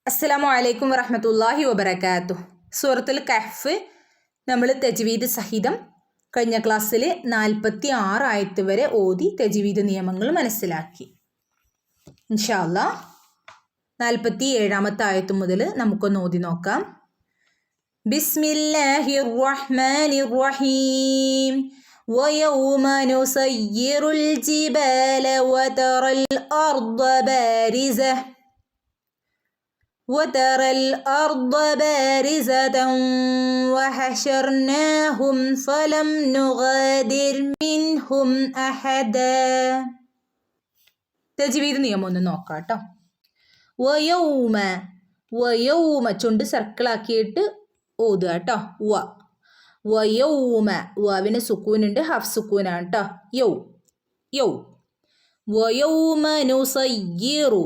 അസ്സലാമു അലൈക്കും വറഹ്മത്തുള്ളാഹി വബറകാതുഹു. സൂറത്തുൽ കഹ്ഫ് നമ്മൾ തജ്വീദ് സഹിതം കഴിഞ്ഞ ക്ലാസ്സിൽ 46 ആയത്ത് വരെ ഓതി തജ്വീദ് നിയമങ്ങൾ മനസ്സിലാക്കി. ഇൻഷാ അല്ലാഹ് 47ാമത്തെ ആയത്ത് മുതൽ നമുക്കൊന്ന് ഓതി നോക്കാം. ബിസ്മില്ലാഹിർ റഹ്മാനിർ റഹീം. ويوم نسير الجبال وترى الأرض بارزة وحشرناهم فلم نغادر منهم أحدا. തജ്വീദ് നിയമം ഒന്ന് നോക്കാം കേട്ടോ. വയൗമ ചുണ്ട് സർക്കിളാക്കിയിട്ട് ഓതുക കേട്ടോ. വയൗമ വാവിന് സുക്കൂനുണ്ട്, ഹഫ് സുക്കൂനാണ് കേട്ടോ. യൗ വയൗമ നുസയ്യിറു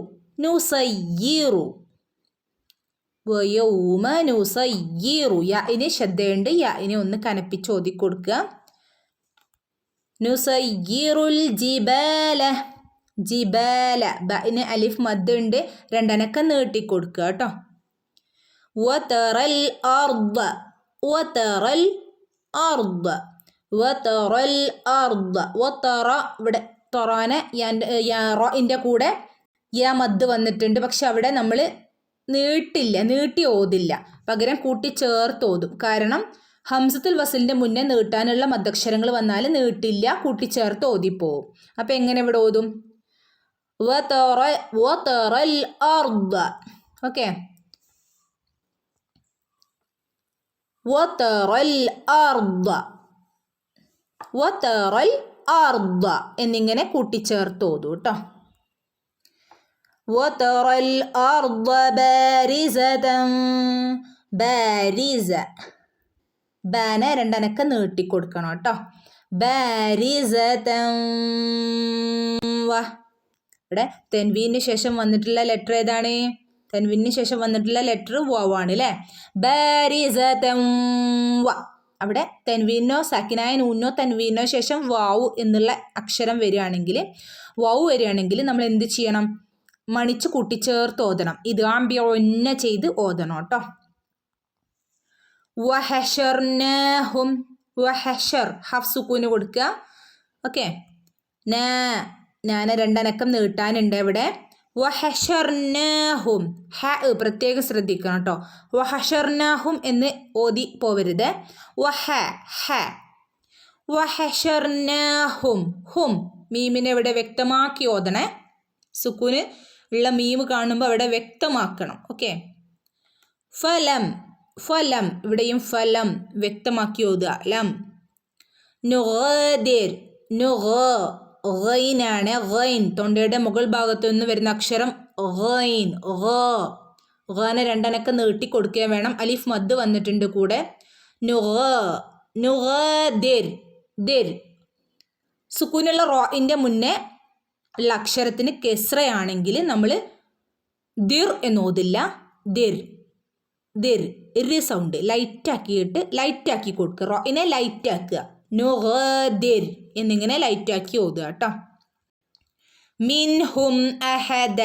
വയൗമ നുസയ്യിറു യാഇന് ശബ്ദമുണ്ട്, യാഇനെ ഒന്ന് കനപ്പിച്ച് ഓതി കൊടുക്കുക. നുസയ്യിറുൽ ജിബാല ബഇന് അലിഫ് മദ് ഉണ്ട്, രണ്ടനക്കം നീട്ടി കൊടുക്കുക കേട്ടോ. വതറൽ അർദ വതറ ഇവിടെ തൊറാനെ യാൻ്റെ കൂടെ യാ മദ് വന്നിട്ടുണ്ട്, പക്ഷെ അവിടെ നമ്മൾ നീട്ടി ഓതില്ല, പകരം കൂട്ടി ചേർത്ത് ഓതും. കാരണം ഹംസത്തുൽ വസലിൻ്റെ മുന്നേ നീട്ടാനുള്ള മദ്ദക്ഷരങ്ങൾ വന്നാൽ നീട്ടില്ല, കൂട്ടിച്ചേർത്ത് ഓതിപ്പോവും. അപ്പം എങ്ങനെ ഇവിടെ ഓതും? വതറൽ അർദ. ഓക്കെ, വതറൽ അർദ എന്നിങ്ങനെ കൂട്ടിച്ചേർത്ത് ഓതും കേട്ടോ. وترى الأرض بارزة ബാന രണ്ടനക്കം നീട്ടി കൊടുക്കണം കേട്ടോ. ബാരിസതൻ ഇവിടെ തെൻവീന് ശേഷം വന്നിട്ടുള്ള ലെറ്റർ ഏതാണ്? തെൻവീന് ശേഷം വന്നിട്ടുള്ള ലെറ്റർ വാവാണ് അല്ലേ. ബാരിസതൻ അവിടെ തെൻവീനോ സാക്കിനായ നൂനോ തൻവീനോ ശേഷം വാവു എന്നുള്ള അക്ഷരം വരികയാണെങ്കിൽ നമ്മൾ എന്ത് ചെയ്യണം? മണിച്ച് കൂട്ടിച്ചേർത്ത് ഓതണം. ഇത് ആംബിയൊന്ന ചെയ്ത് ഓതണം കേട്ടോ. വഹഷർ ഹഫ് സുക്കൂന് കൊടുക്കുക. ഓക്കെ, ഞാന് രണ്ടനക്കം നീട്ടാനുണ്ട് ഇവിടെ. വഹഷർനാഹും പ്രത്യേകം ശ്രദ്ധിക്കണം കേട്ടോ. വഹഷർനാഹും എന്ന് ഓതി പോവരുത്. വഹഷർനാഹും മീമിനെ ഇവിടെ വ്യക്തമാക്കി ഓതണേ. സുക്കൂന് ഉള്ള മീം കാണുമ്പോൾ അവിടെ വ്യക്തമാക്കണം. ഓക്കെ, ഫലം ഇവിടെയും ഫലം വ്യക്തമാക്കി ഓതുക. ലം ഗൈനാണ്. ഗൈൻ തൊണ്ടയുടെ മുകൾ ഭാഗത്തു നിന്ന് വരുന്ന അക്ഷരം ഗൈൻ. ഗാനെ രണ്ടനക്കം നീട്ടി കൊടുക്കുക വേണം. അലിഫ് മദ് വന്നിട്ടുണ്ട് കൂടെ. സുക്കൂനുള്ള റോയിൻ്റെ മുന്നേ ഉള്ള അക്ഷരത്തിന് കെസ്രയാണെങ്കിൽ നമ്മൾ ദിർ എന്നോതില്ല. ദിർ സൗണ്ട് ലൈറ്റാക്കി കൊടുക്കുക. റോയിനെ ലൈറ്റാക്കുക. നുഗദിർ എന്നിങ്ങനെ ലൈറ്റാക്കി ഓതുക കേട്ടോ. മിൻഹും അഹദ.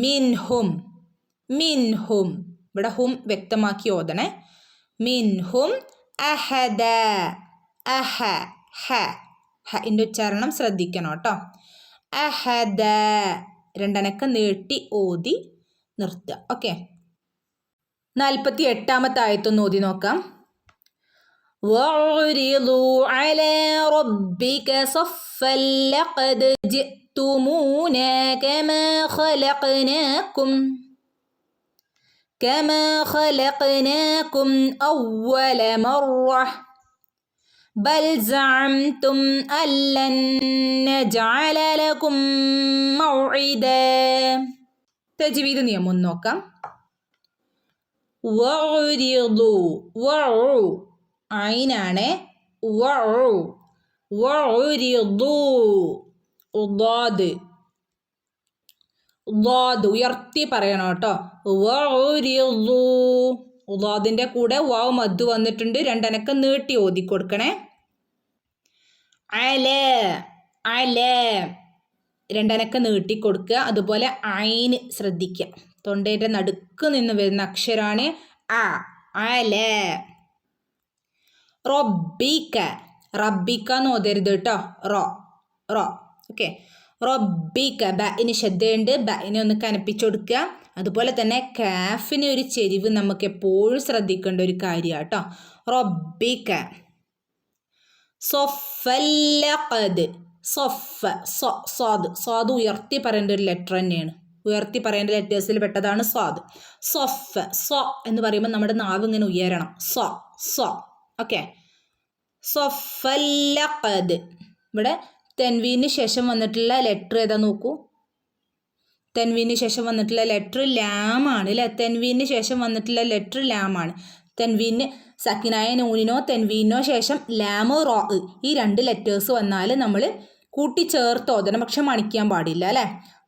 മിൻഹും ഇവിടെ ഹും വ്യക്തമാക്കി ഓതണേ. മിൻഹും അഹദ. ന്റെ ഉച്ചാരണം ശ്രദ്ധിക്കണം കേട്ടോ. അഹദ രണ്ടനക്കം നീട്ടി ഓതി നിർത്തുക. ഓക്കെ, 48ാമത്തെ ആയത്തൊന്ന് ഓതി നോക്കാം. وَعُرِضُوا عَلَى رَبِّكَ صَفًّا لَقَدْ جِئْتُمُونَا كَمَا خَلَقْنَاكُمْ أَوَّلَ مَرَّةٍ بل زعمتم أن لن نجعل لكم موعدا. തജ്വീദ് നിയമം ഒന്ന് നോക്കാം. ഐനാണ്. ഉയർത്തി പറയണം കേട്ടോ. ഉദാദിന്റെ കൂടെ വാവ് മദ് വന്നിട്ടുണ്ട്, രണ്ടനക്കം നീട്ടി ഓതി കൊടുക്കണേ. അല രണ്ടനക്കം നീട്ടി കൊടുക്കുക. അതുപോലെ ഐന് ശ്രദ്ധിക്കുക. തൊണ്ടയുടെ നടുക്ക് നിന്ന് വരുന്ന അക്ഷരമാണ് അ. അല. റബ്ബിക. റബ്ബിക എന്ന് ഓതരുത് കേട്ടോ. റോ റോ. ഓക്കെ. റബ്ബിക. ബഇന് ശബ്ദമുണ്ട്. ബഇനെ ഒന്ന് കനപ്പിച്ചു കൊടുക്കുക. അതുപോലെ തന്നെ കാഫിന് ഒരു ചെരിവ് നമുക്ക് എപ്പോഴും ശ്രദ്ധിക്കേണ്ട ഒരു കാര്യമാണ് കേട്ടോ. റബ്ബിക. സൊഫല്ലഖദ്. സൊഫ. സ്വാദ്. സ്വാദ് ഉയർത്തി പറയേണ്ട ഒരു ലെറ്റർ തന്നെയാണ്. ഉയർത്തി പറയേണ്ട ലെറ്റേഴ്സിൽ പെട്ടതാണ് സ്വാദ്. സൊഫ്. സൊ എന്ന് പറയുമ്പോൾ നമ്മുടെ നാവ് ഇങ്ങനെ ഉയരണം. So so. ഓക്കെ. സൊഫല്ലഖദ്. ഇവിടെ തെൻവീന് ശേഷം വന്നിട്ടുള്ള ലെറ്റർ ഏതാ നോക്കൂ. തെൻവീന് ശേഷം വന്നിട്ടുള്ള ലെറ്റർ ലാമാണ് അല്ലേ. തെൻവീന് ശേഷം വന്നിട്ടുള്ള ലെറ്റർ ലാമാണ്. തെൻവീന് സക്കിനായ നൂനിനോ തെൻവീനോ ശേഷം ലാമോ റോ ഈ 2 ലെറ്റേഴ്സ് വന്നാൽ നമ്മൾ കൂട്ടിച്ചേർത്ത് ഓതണം. പക്ഷെ മണിക്കാൻ പാടില്ല അല്ലേ.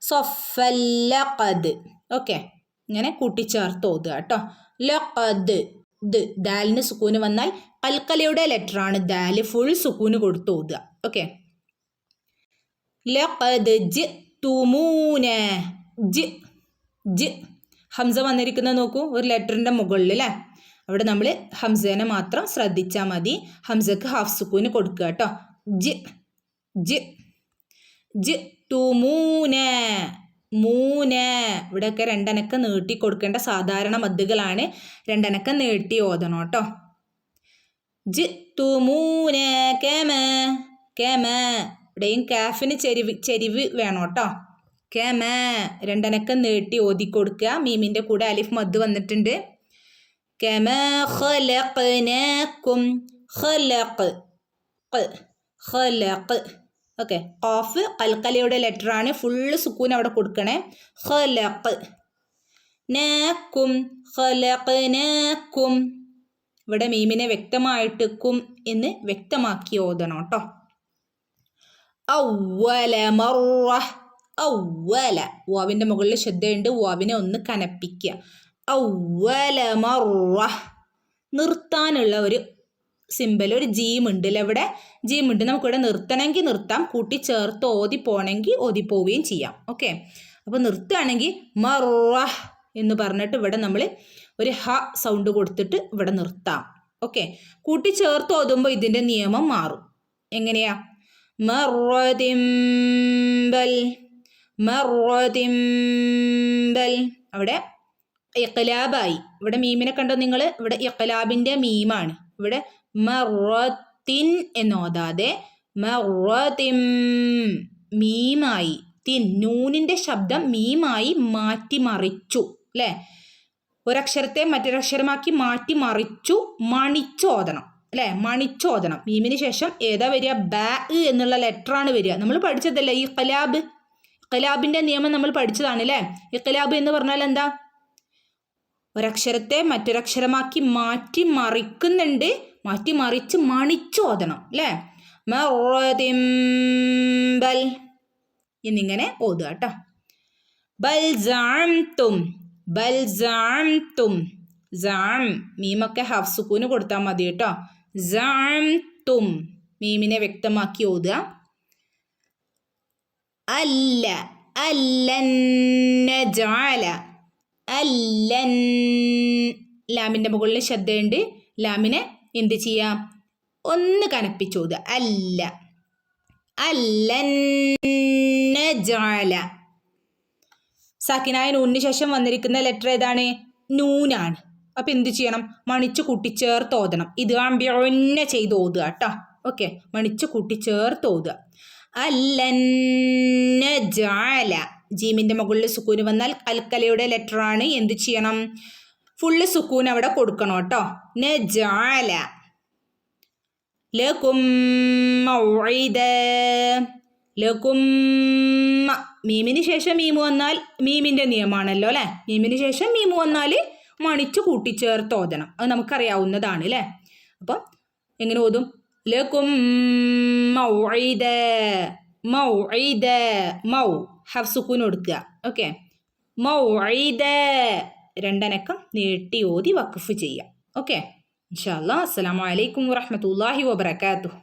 സൊഫല്ലഖദ്. ഓക്കെ. ഇങ്ങനെ കൂട്ടിച്ചേർത്ത് ഓതുക കേട്ടോ. ലഖദ്. ദാലിന് സുക്കൂന് വന്നാൽ കൽക്കലയുടെ ലെറ്ററാണ് ദാല്. ഫുൾ സുക്കൂന് കൊടുത്ത് ഓതുക. ഓക്കെ. ലഖദ് ജിഅ്തുമൂന. ജി ഹംസ വന്നിരിക്കുന്നത് നോക്കൂ ഒരു ലെറ്ററിൻ്റെ മുകളിൽ അല്ലേ. അവിടെ നമ്മൾ ഹംസേനെ മാത്രം ശ്രദ്ധിച്ചാൽ മതി. ഹംസക്ക് ഹാഫ് സുക്കൂന് കൊടുക്കുക കേട്ടോ. ജിഅ്തുമൂന. മൂന. ഇവിടെയൊക്കെ 2 അനക്കം നീട്ടി കൊടുക്കേണ്ട സാധാരണ മദ്ദുകളാണ്. 2 അനക്കം നീട്ടി ഓതണം കേട്ടോ. ജിഅ്തുമൂന കമ. കമ. ഇവിടെയും കാഫിന് ചെരിവ് വേണം കേട്ടോ. കമ. 2 അനക്കം നീട്ടി ഓതിക്കൊടുക്കുക. മീമിൻ്റെ കൂടെ അലിഫ് മദ് വന്നിട്ടുണ്ട്. കമ ഖലഖനാകും. ഖലഖ്. ഖലഖ്. ഓക്കെ. ഖാഫ് കൽക്കലയുടെ ലെറ്ററാണ്. ഫുള്ള് സുക്കൂൻ അവിടെ കൊടുക്കണേ. ഖലഖ് നാകും. ഖലഖനാകും. ഇവിടെ മീമിനെ വ്യക്തമായിട്ട് കും എന്ന് വ്യക്തമാക്കി ഓതണം കേട്ടോ. അവ്വല മറ. അവ്വല. വാവിൻ്റെ മുകളിൽ ശ്രദ്ധയുണ്ട്. വാവിനെ ഒന്ന് കനപ്പിക്കുക. അവ്വല മറ. നിർത്താനുള്ള ഒരു സിമ്പൽ ഒരു ജീമുണ്ട് അല്ലേ. ഇവിടെ ജീമുണ്ട്. നമുക്കിവിടെ നിർത്തണമെങ്കിൽ നിർത്താം. കൂട്ടി ചേർത്ത് ഓതി പോകണമെങ്കിൽ ഓതി പോവുകയും ചെയ്യാം. ഓക്കെ. അപ്പോൾ നിർത്തുകയാണെങ്കിൽ മറ എന്ന് പറഞ്ഞിട്ട് ഇവിടെ നമ്മൾ ഒരു ഹ സൗണ്ട് കൊടുത്തിട്ട് ഇവിടെ നിർത്താം. ഓക്കെ. കൂട്ടി ചേർത്ത് ഓതുമ്പോൾ ഇതിൻ്റെ നിയമം മാറും. എങ്ങനെയാ? മറദിംബൽ. മറദിംബൽ. അവിടെ ഇഖ്ലാബായി. ഇവിടെ മീമിനെ കണ്ടോ നിങ്ങൾ. ഇവിടെ ഇഖ്ലാബിൻ്റെ മീമാണ്. ഇവിടെ മറത്തിൻ എന്നോതാതെ മറതിം മീമായി. തിൻ നൂനിൻ്റെ ശബ്ദം മീമായി മാറ്റി മറിച്ചു അല്ലേ. ഒരക്ഷരത്തെ മറ്റൊരക്ഷരമാക്കി മാറ്റി മറിച്ചു. മണിച്ചോദനം അല്ലേ. മണിച്ചോദനം. മീമിന് ശേഷം ഏതാ വരിക? ബാ എന്നുള്ള ലെറ്ററാണ് വരിക. നമ്മൾ പഠിച്ചതല്ലേ ഈ ഇഖ്ലാബ്. ഇഖ്ലാബിൻ്റെ നിയമം നമ്മൾ പഠിച്ചതാണ് അല്ലേ. ഇഖ്ലാബ് എന്ന് പറഞ്ഞാൽ എന്താ? ഒരക്ഷരത്തെ മറ്റൊരക്ഷരമാക്കി മാറ്റി മറിക്കുന്നുണ്ട്. മാറ്റി മറിച്ച് മണിച്ചോദനം അല്ലേ. മറദിംബൽ എന്നിങ്ങനെ ഓതുക കേട്ടോ. ബൽ സഅംതും. ബൽ സഅംതും. സഅം മീമൊക്കെ ഹാഫ് സുക്കൂന് കൊടുത്താൽ മതി കേട്ടോ. സഅംതും മീമിനെ വ്യക്തമാക്കി ഓതുക. അല്ല. അല്ലൻ നജഅല. അല്ലൻ. ലാമിൻ്റെ മുകളിൽ ശ്രദ്ധയുണ്ട്. ലാമിനെ എന്ത് ചെയ്യാം? ഒന്ന് കനപ്പിച്ചോതുക. അല്ല. അല്ലൻ നജഅല. സാക്കിനായ നൂനിന് ശേഷം വന്നിരിക്കുന്ന ലെറ്റർ ഏതാണ്? നൂനാണ്. അപ്പം എന്ത് ചെയ്യണം? മണിച്ച് കൂട്ടിച്ചേർത്ത് ഓതണം. ഇത് ആംബിയൊന്നെ ചെയ്ത് ഓതുക കേട്ടോ. ഓക്കെ. മണിച്ച് കൂട്ടിച്ചേർത്ത് ഓതുക. അല്ലൻ നജഅല. ജീമിൻ്റെ മുകളിൽ സുക്കൂന് വന്നാൽ കൽക്കലയുടെ ലെറ്ററാണ്. എന്ത് ചെയ്യണം? ഫുള്ള് സുക്കൂൻ അവിടെ കൊടുക്കണം കേട്ടോ. നജഅല. ലകും മൗഇദ. ലകും. മീമിന് ശേഷം മീമു വന്നാൽ മീമിൻ്റെ നിയമമാണല്ലോ അല്ലേ. മീമിന് ശേഷം മീമു വന്നാൽ മണിച്ച് കൂട്ടിച്ചേർത്ത് ഓതണം. അത് നമുക്കറിയാവുന്നതാണ് അല്ലേ. അപ്പം എങ്ങനെ ഓതും? ലകും മൗഇദ. മൗഇദ. മൗ ഹാഫ് സുക്കൂൻ കൊടുക്കുക. ഓക്കെ. മൗഇദ. 2 അനക്കം നീട്ടി ഓതി വഖഫ് ചെയ്യാം. ഓക്കെ. ഇൻഷാ അല്ലാഹ്. അസ്സലാമു അലൈക്കും വറഹ്മത്തുള്ളാഹി വബറകാതുഹു.